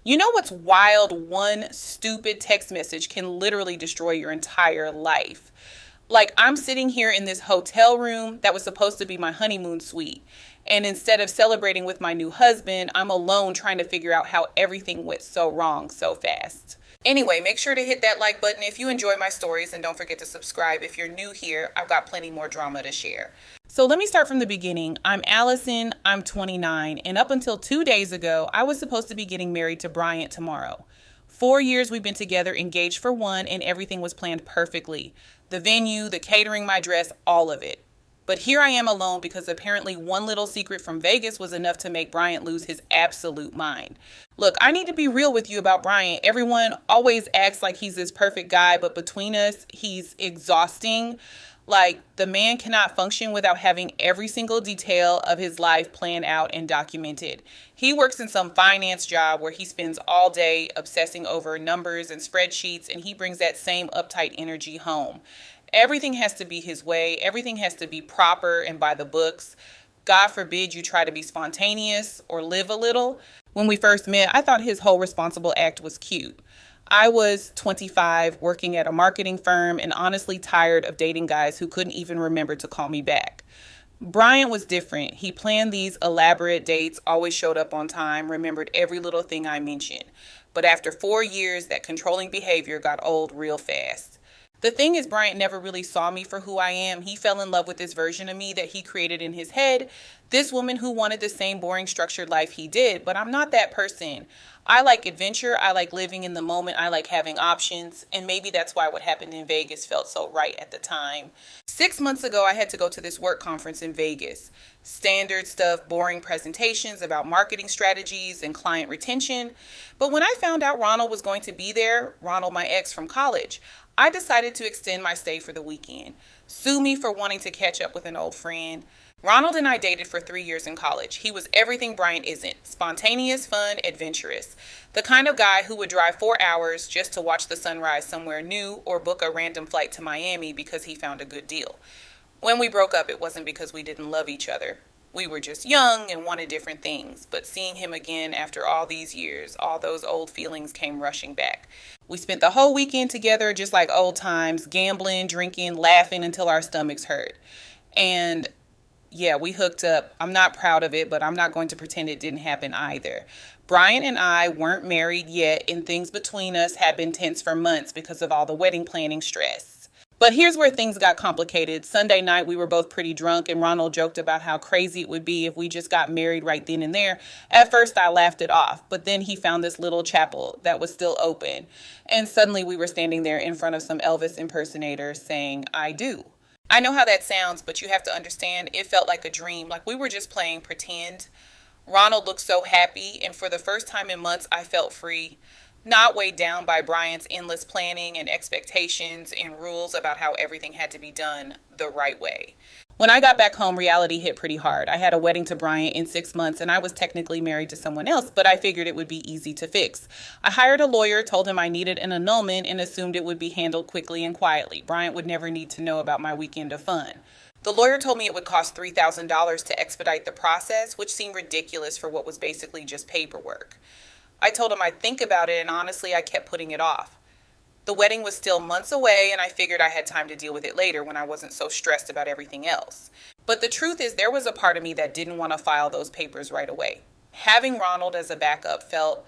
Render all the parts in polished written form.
You know what's wild? One stupid text message can literally destroy your entire life. Like, I'm sitting here in this hotel room that was supposed to be my honeymoon suite. And instead of celebrating with my new husband, I'm alone trying to figure out how everything went so wrong so fast. Anyway, make sure to hit that like button if you enjoy my stories, and don't forget to subscribe if you're new here. I've got plenty more drama to share. So let me start from the beginning. I'm Allison, I'm 29, and up until 2 days ago, I was supposed to be getting married to Bryant tomorrow. 4 years we've been together, engaged for one, and everything was planned perfectly. The venue, the catering, my dress, all of it. But here I am alone because apparently one little secret from Vegas was enough to make Bryant lose his absolute mind. Look, I need to be real with you about Bryant. Everyone always acts like he's this perfect guy, but between us, he's exhausting. Like, the man cannot function without having every single detail of his life planned out and documented. He works in some finance job where he spends all day obsessing over numbers and spreadsheets, and he brings that same uptight energy home. Everything has to be his way. Everything has to be proper and by the books. God forbid you try to be spontaneous or live a little. When we first met, I thought his whole responsible act was cute. I was 25, working at a marketing firm, and honestly tired of dating guys who couldn't even remember to call me back. Bryant was different. He planned these elaborate dates, always showed up on time, remembered every little thing I mentioned. But after 4 years, that controlling behavior got old real fast. The thing is, Bryant never really saw me for who I am. He fell in love with this version of me that he created in his head. This woman who wanted the same boring, structured life he did, but I'm not that person. I like adventure. I like living in the moment. I like having options. And maybe that's why what happened in Vegas felt so right at the time. 6 months ago, I had to go to this work conference in Vegas. Standard stuff, boring presentations about marketing strategies and client retention. But when I found out Ronald was going to be there, Ronald, my ex from college, I decided to extend my stay for the weekend. Sue me for wanting to catch up with an old friend. Ronald and I dated for 3 years in college. He was everything Bryant isn't. Spontaneous, fun, adventurous. The kind of guy who would drive 4 hours just to watch the sunrise somewhere new or book a random flight to Miami because he found a good deal. When we broke up, it wasn't because we didn't love each other. We were just young and wanted different things, but seeing him again after all these years, all those old feelings came rushing back. We spent the whole weekend together just like old times, gambling, drinking, laughing until our stomachs hurt. And yeah, we hooked up. I'm not proud of it, but I'm not going to pretend it didn't happen either. Brian and I weren't married yet, and things between us had been tense for months because of all the wedding planning stress. But here's where things got complicated. Sunday night, we were both pretty drunk, and Ronald joked about how crazy it would be if we just got married right then and there. At first, I laughed it off, but then he found this little chapel that was still open. And suddenly, we were standing there in front of some Elvis impersonators saying, "I do." I know how that sounds, but you have to understand, it felt like a dream, like we were just playing pretend. Ronald looked so happy, and for the first time in months, I felt free. Not weighed down by Brian's endless planning and expectations and rules about how everything had to be done the right way. When I got back home, reality hit pretty hard. I had a wedding to Bryant in 6 months, and I was technically married to someone else, but I figured it would be easy to fix. I hired a lawyer, told him I needed an annulment, and assumed it would be handled quickly and quietly. Bryant would never need to know about my weekend of fun. The lawyer told me it would cost $3,000 to expedite the process, which seemed ridiculous for what was basically just paperwork. I told him I'd think about it, and honestly, I kept putting it off. The wedding was still months away, and I figured I had time to deal with it later when I wasn't so stressed about everything else. But the truth is, there was a part of me that didn't want to file those papers right away. Having Ronald as a backup felt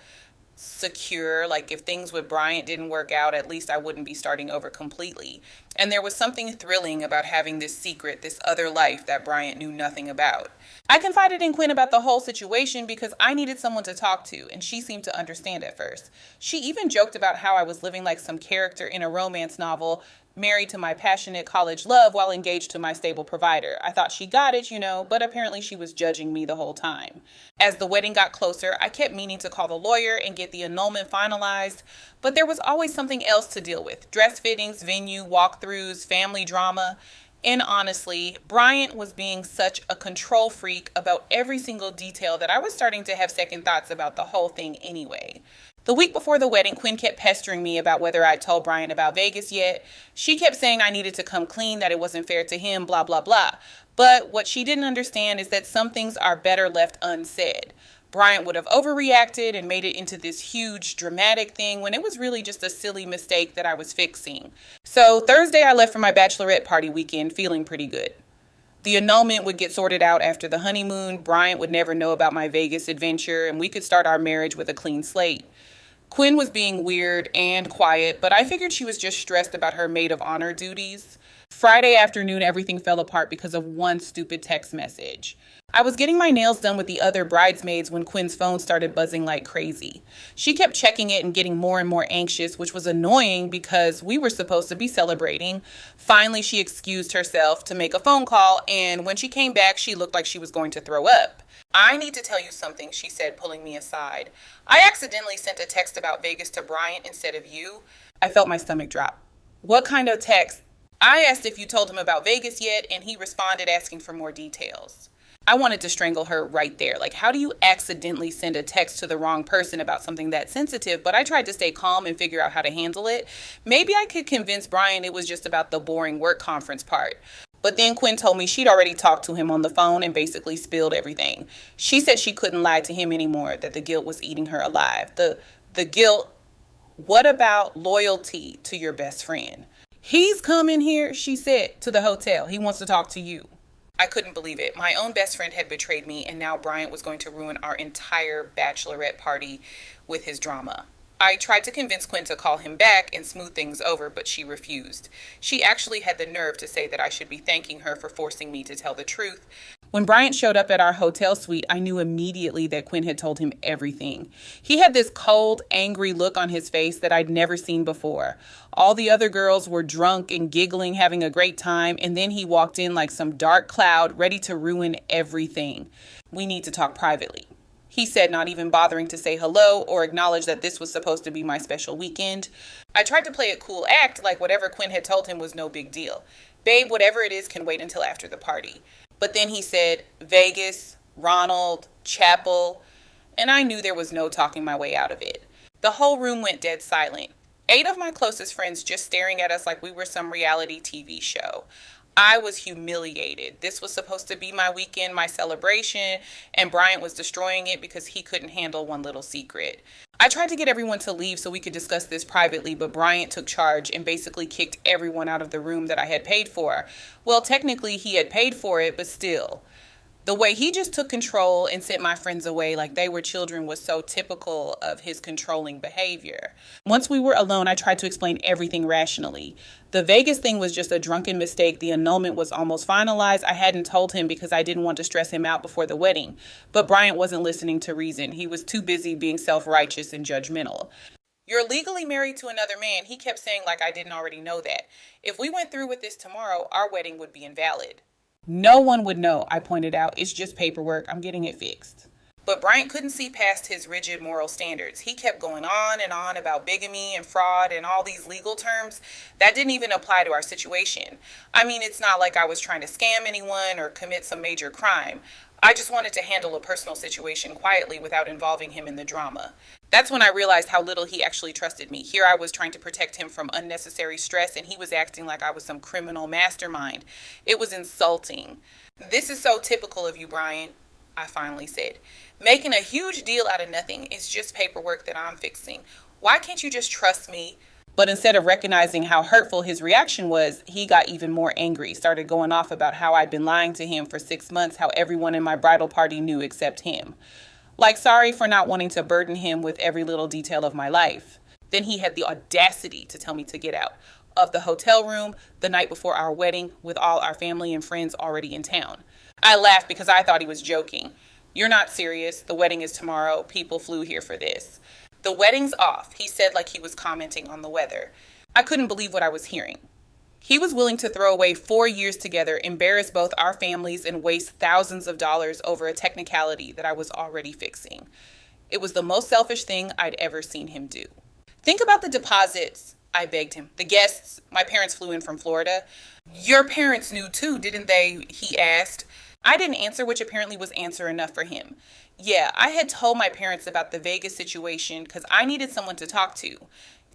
secure, like if things with Bryant didn't work out, at least I wouldn't be starting over completely. And there was something thrilling about having this secret, this other life that Bryant knew nothing about. I confided in Quinn about the whole situation because I needed someone to talk to, and she seemed to understand at first. She even joked about how I was living like some character in a romance novel, married to my passionate college love while engaged to my stable provider. I thought she got it, but apparently she was judging me the whole time. As the wedding got closer, I kept meaning to call the lawyer and get the annulment finalized, but there was always something else to deal with. Dress fittings, venue, walkthroughs, family drama. And honestly, Bryant was being such a control freak about every single detail that I was starting to have second thoughts about the whole thing anyway. The week before the wedding, Quinn kept pestering me about whether I'd told Bryant about Vegas yet. She kept saying I needed to come clean, that it wasn't fair to him, blah, blah, blah. But what she didn't understand is that some things are better left unsaid. Bryant would have overreacted and made it into this huge dramatic thing when it was really just a silly mistake that I was fixing. So Thursday I left for my bachelorette party weekend feeling pretty good. The annulment would get sorted out after the honeymoon. Bryant would never know about my Vegas adventure, and we could start our marriage with a clean slate. Quinn was being weird and quiet, but I figured she was just stressed about her maid of honor duties. Friday afternoon, everything fell apart because of one stupid text message. I was getting my nails done with the other bridesmaids when Quinn's phone started buzzing like crazy. She kept checking it and getting more and more anxious, which was annoying because we were supposed to be celebrating. Finally, she excused herself to make a phone call, and when she came back, she looked like she was going to throw up. "I need to tell you something," she said, pulling me aside. "I accidentally sent a text about Vegas to Bryant instead of you." I felt my stomach drop. "What kind of text?" I asked if you told him about Vegas yet, and he responded asking for more details. I wanted to strangle her right there. Like, how do you accidentally send a text to the wrong person about something that sensitive? But I tried to stay calm and figure out how to handle it. Maybe I could convince Brian it was just about the boring work conference part. But then Quinn told me she'd already talked to him on the phone and basically spilled everything. She said she couldn't lie to him anymore, that the guilt was eating her alive. The guilt, what about loyalty to your best friend? "He's coming here," she said, "to the hotel. He wants to talk to you." I couldn't believe it. My own best friend had betrayed me, and now Bryant was going to ruin our entire bachelorette party with his drama. I tried to convince Quinn to call him back and smooth things over, but she refused. She actually had the nerve to say that I should be thanking her for forcing me to tell the truth. When Bryant showed up at our hotel suite, I knew immediately that Quinn had told him everything. He had this cold, angry look on his face that I'd never seen before. All the other girls were drunk and giggling, having a great time, and then he walked in like some dark cloud, ready to ruin everything. "We need to talk privately," he said, not even bothering to say hello or acknowledge that this was supposed to be my special weekend. I tried to play a cool act, like whatever Quinn had told him was no big deal. "Babe, whatever it is can wait until after the party." But then he said Vegas, Ronald, Chapel, and I knew there was no talking my way out of it. The whole room went dead silent. 8 of my closest friends just staring at us like we were some reality TV show. I was humiliated. This was supposed to be my weekend, my celebration, and Bryant was destroying it because he couldn't handle one little secret. I tried to get everyone to leave so we could discuss this privately, but Bryant took charge and basically kicked everyone out of the room that I had paid for. Well, technically he had paid for it, but still. The way he just took control and sent my friends away like they were children was so typical of his controlling behavior. Once we were alone, I tried to explain everything rationally. The Vegas thing was just a drunken mistake. The annulment was almost finalized. I hadn't told him because I didn't want to stress him out before the wedding. But Bryant wasn't listening to reason. He was too busy being self-righteous and judgmental. "You're legally married to another man," he kept saying like I didn't already know that. "If we went through with this tomorrow, our wedding would be invalid." "No one would know," I pointed out. "It's just paperwork. I'm getting it fixed." But Bryant couldn't see past his rigid moral standards. He kept going on and on about bigamy and fraud and all these legal terms that didn't even apply to our situation. I mean, it's not like I was trying to scam anyone or commit some major crime. I just wanted to handle a personal situation quietly without involving him in the drama. That's when I realized how little he actually trusted me. Here I was trying to protect him from unnecessary stress, and he was acting like I was some criminal mastermind. It was insulting. "This is so typical of you, Bryant," I finally said. "Making a huge deal out of nothing. It's just paperwork that I'm fixing. Why can't you just trust me?" But instead of recognizing how hurtful his reaction was, he got even more angry, started going off about how I'd been lying to him for 6 months, how everyone in my bridal party knew except him. Like, sorry for not wanting to burden him with every little detail of my life. Then he had the audacity to tell me to get out of the hotel room the night before our wedding with all our family and friends already in town. I laughed because I thought he was joking. "You're not serious. The wedding is tomorrow. People flew here for this." "The wedding's off," he said like he was commenting on the weather. I couldn't believe what I was hearing. He was willing to throw away 4 years together, embarrass both our families, and waste thousands of dollars over a technicality that I was already fixing. It was the most selfish thing I'd ever seen him do. "Think about the deposits," I begged him. "The guests, my parents flew in from Florida." "Your parents knew too, didn't they?" he asked. I didn't answer, which apparently was answer enough for him. Yeah, I had told my parents about the Vegas situation because I needed someone to talk to.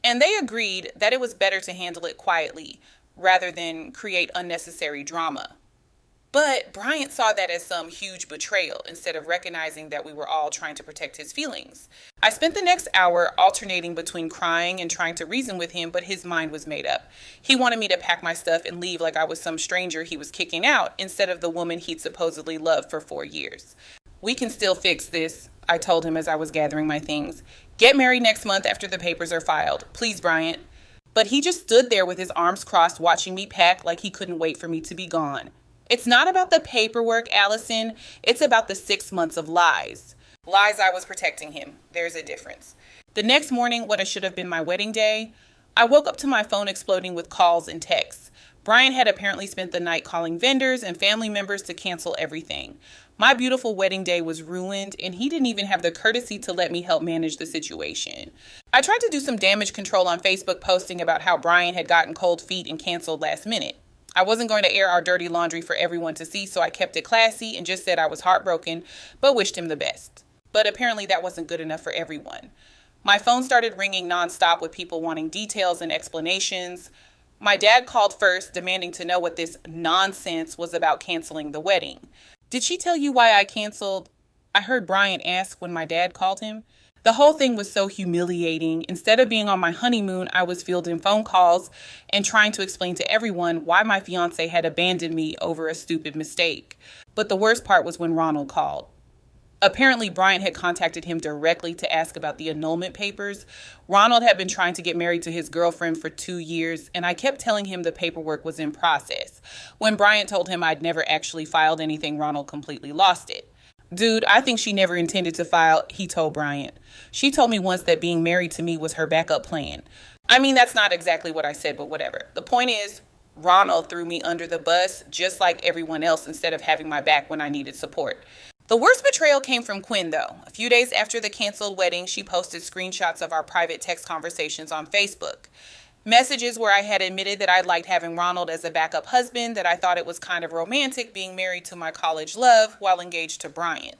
And they agreed that it was better to handle it quietly rather than create unnecessary drama. But Bryant saw that as some huge betrayal instead of recognizing that we were all trying to protect his feelings. I spent the next hour alternating between crying and trying to reason with him, but his mind was made up. He wanted me to pack my stuff and leave like I was some stranger he was kicking out instead of the woman he'd supposedly loved for 4 years. We can still fix this, I told him as I was gathering my things. Get married next month after the papers are filed. Please, Bryant. But he just stood there with his arms crossed watching me pack like he couldn't wait for me to be gone. It's not about the paperwork, Allison. It's about the 6 months of lies. Lies I was protecting him. There's a difference. The next morning, what should have been my wedding day, I woke up to my phone exploding with calls and texts. Brian had apparently spent the night calling vendors and family members to cancel everything. My beautiful wedding day was ruined, and he didn't even have the courtesy to let me help manage the situation. I tried to do some damage control on Facebook, posting about how Brian had gotten cold feet and canceled last minute. I wasn't going to air our dirty laundry for everyone to see, so I kept it classy and just said I was heartbroken, but wished him the best. But apparently that wasn't good enough for everyone. My phone started ringing nonstop with people wanting details and explanations. My dad called first, demanding to know what this nonsense was about canceling the wedding. Did she tell you why I canceled? I heard Brian ask when my dad called him. The whole thing was so humiliating. Instead of being on my honeymoon, I was fielding phone calls and trying to explain to everyone why my fiancé had abandoned me over a stupid mistake. But the worst part was when Ronald called. Apparently, Bryant had contacted him directly to ask about the annulment papers. Ronald had been trying to get married to his girlfriend for 2 years, and I kept telling him the paperwork was in process. When Bryant told him I'd never actually filed anything, Ronald completely lost it. Dude, I think she never intended to file, he told Bryant. She told me once that being married to me was her backup plan. I mean, that's not exactly what I said, but whatever. The point is, Ronald threw me under the bus just like everyone else instead of having my back when I needed support. The worst betrayal came from Quinn, though. A few days after the canceled wedding, she posted screenshots of our private text conversations on Facebook. Messages where I had admitted that I liked having Ronald as a backup husband, that I thought it was kind of romantic being married to my college love while engaged to Bryant.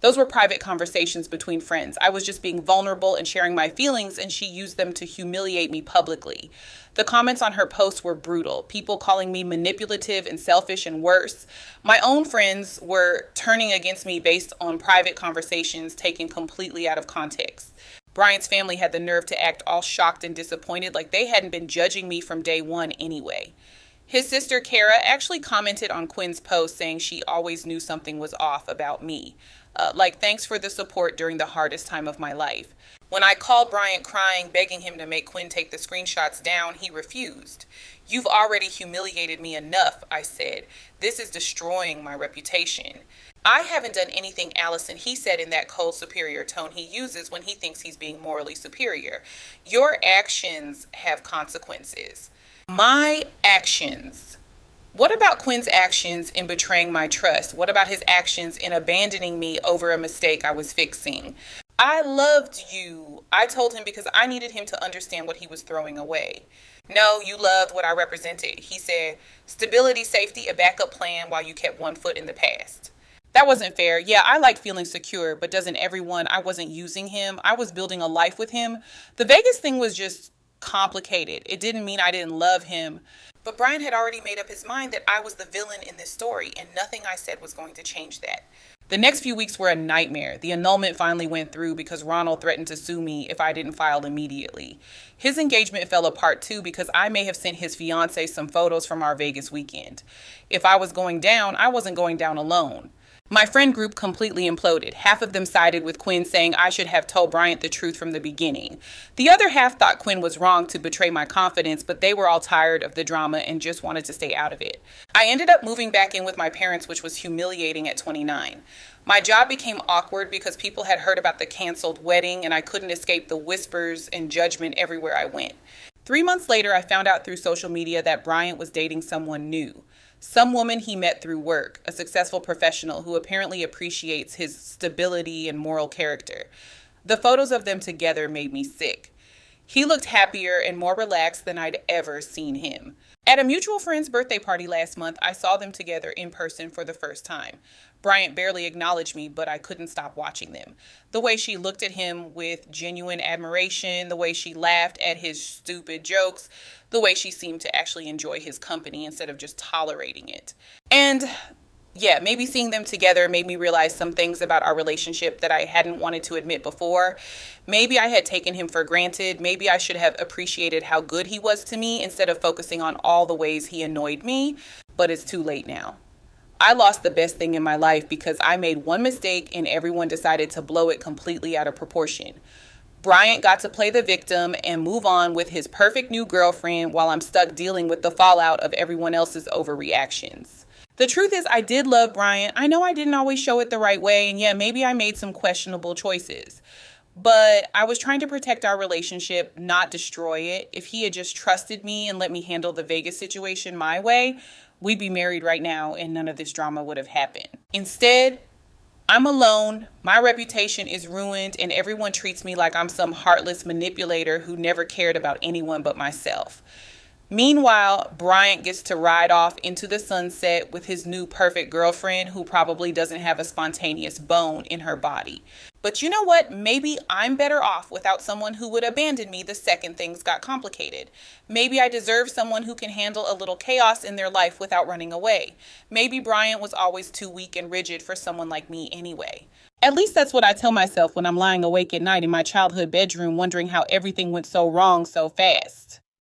Those were private conversations between friends. I was just being vulnerable and sharing my feelings, and she used them to humiliate me publicly. The comments on her posts were brutal. People calling me manipulative and selfish and worse. My own friends were turning against me based on private conversations taken completely out of context. Bryant's family had the nerve to act all shocked and disappointed like they hadn't been judging me from day one anyway. His sister Kara actually commented on Quinn's post saying she always knew something was off about me. Thanks for the support during the hardest time of my life. When I called Bryant crying, begging him to make Quinn take the screenshots down, he refused. You've already humiliated me enough, I said. This is destroying my reputation. I haven't done anything, Allison, he said in that cold, superior tone he uses when he thinks he's being morally superior. Your actions have consequences. My actions. What about Quinn's actions in betraying my trust? What about his actions in abandoning me over a mistake I was fixing? I loved you, I told him because I needed him to understand what he was throwing away. No, you loved what I represented. He said, stability, safety, a backup plan while you kept one foot in the past. That wasn't fair. Yeah, I like feeling secure, but doesn't everyone? I wasn't using him. I was building a life with him. The Vegas thing was just complicated. It didn't mean I didn't love him. But Brian had already made up his mind that I was the villain in this story, and nothing I said was going to change that. The next few weeks were a nightmare. The annulment finally went through because Ronald threatened to sue me if I didn't file immediately. His engagement fell apart too because I may have sent his fiancé some photos from our Vegas weekend. If I was going down, I wasn't going down alone. My friend group completely imploded. Half of them sided with Quinn, saying I should have told Bryant the truth from the beginning. The other half thought Quinn was wrong to betray my confidence, but they were all tired of the drama and just wanted to stay out of it. I ended up moving back in with my parents, which was humiliating at 29. My job became awkward because people had heard about the canceled wedding and I couldn't escape the whispers and judgment everywhere I went. 3 months later, I found out through social media that Bryant was dating someone new. Some woman he met through work, a successful professional who apparently appreciates his stability and moral character. The photos of them together made me sick. He looked happier and more relaxed than I'd ever seen him. At a mutual friend's birthday party last month, I saw them together in person for the first time. Bryant barely acknowledged me, but I couldn't stop watching them. The way she looked at him with genuine admiration, the way she laughed at his stupid jokes, the way she seemed to actually enjoy his company instead of just tolerating it. And Yeah, maybe seeing them together made me realize some things about our relationship that I hadn't wanted to admit before. Maybe I had taken him for granted. Maybe I should have appreciated how good he was to me instead of focusing on all the ways he annoyed me. But it's too late now. I lost the best thing in my life because I made one mistake and everyone decided to blow it completely out of proportion. Bryant got to play the victim and move on with his perfect new girlfriend while I'm stuck dealing with the fallout of everyone else's overreactions. The truth is, I did love Bryant. I know I didn't always show it the right way, and yeah, maybe I made some questionable choices. But I was trying to protect our relationship, not destroy it. If he had just trusted me and let me handle the Vegas situation my way, we'd be married right now and none of this drama would have happened. Instead, I'm alone, my reputation is ruined, and everyone treats me like I'm some heartless manipulator who never cared about anyone but myself. Meanwhile, Bryant gets to ride off into the sunset with his new perfect girlfriend who probably doesn't have a spontaneous bone in her body. But you know what? Maybe I'm better off without someone who would abandon me the second things got complicated. Maybe I deserve someone who can handle a little chaos in their life without running away. Maybe Bryant was always too weak and rigid for someone like me anyway. At least that's what I tell myself when I'm lying awake at night in my childhood bedroom wondering how everything went so wrong so fast.